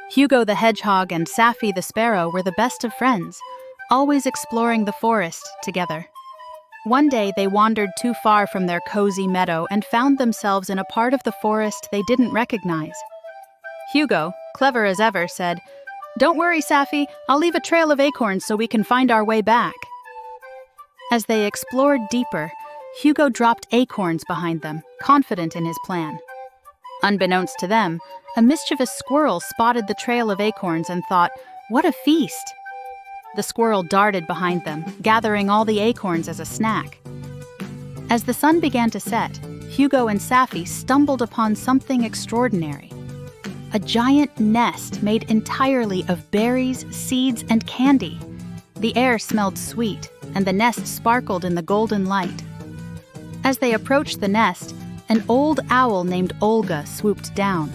Hugo the Hedgehog and Saffy the Sparrow were the best of friends, always exploring the forest together. One day they wandered too far from their cozy meadow and found themselves in a part of the forest they didn't recognize. Hugo, clever as ever, said, "Don't worry, Saffy, I'll leave a trail of acorns so we can find our way back." As they explored deeper, Hugo dropped acorns behind them, confident in his plan. Unbeknownst to them, a mischievous squirrel spotted the trail of acorns and thought, "What a feast!" The squirrel darted behind them, gathering all the acorns as a snack. As the sun began to set, Hugo and Saffy stumbled upon something extraordinary. A giant nest made entirely of berries, seeds, and candy. The air smelled sweet, and the nest sparkled in the golden light. As they approached the nest, an old owl named Olga swooped down.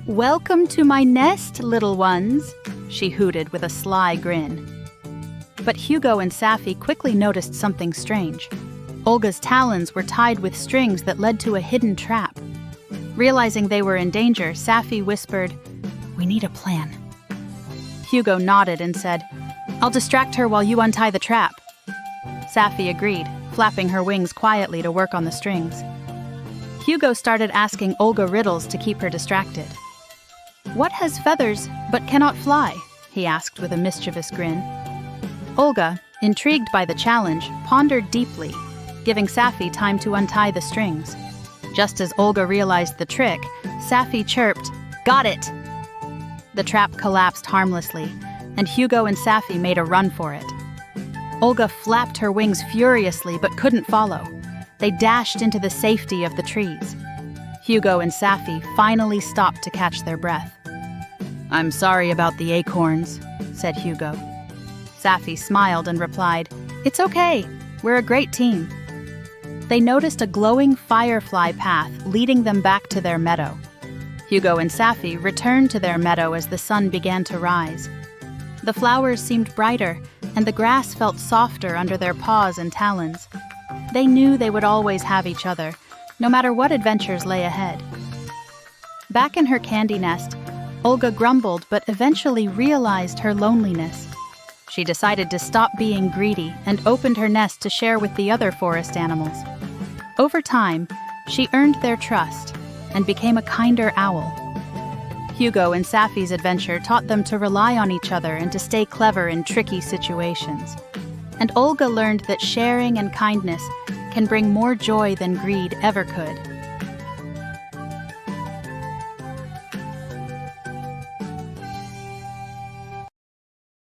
"Welcome to my nest, little ones," she hooted with a sly grin. But Hugo and Saffy quickly noticed something strange. Olga's talons were tied with strings that led to a hidden trap. Realizing they were in danger, Saffy whispered, "We need a plan." Hugo nodded and said, "I'll distract her while you untie the trap." Saffy agreed, flapping her wings quietly to work on the strings. Hugo started asking Olga riddles to keep her distracted. "What has feathers but cannot fly?" he asked with a mischievous grin. Olga, intrigued by the challenge, pondered deeply, giving Saffy time to untie the strings. Just as Olga realized the trick, Saffy chirped, "Got it!" The trap collapsed harmlessly, and Hugo and Saffy made a run for it. Olga flapped her wings furiously but couldn't follow. They dashed into the safety of the trees. Hugo and Saffy finally stopped to catch their breath. "I'm sorry about the acorns," said Hugo. Saffy smiled and replied, "It's okay. We're a great team." They noticed a glowing firefly path leading them back to their meadow. Hugo and Saffy returned to their meadow as the sun began to rise. The flowers seemed brighter, and the grass felt softer under their paws and talons. They knew they would always have each other, no matter what adventures lay ahead. Back in her candy nest, Olga grumbled but eventually realized her loneliness. She decided to stop being greedy and opened her nest to share with the other forest animals. Over time, she earned their trust and became a kinder owl. Hugo and Saffy's adventure taught them to rely on each other and to stay clever in tricky situations. And Olga learned that sharing and kindness can bring more joy than greed ever could.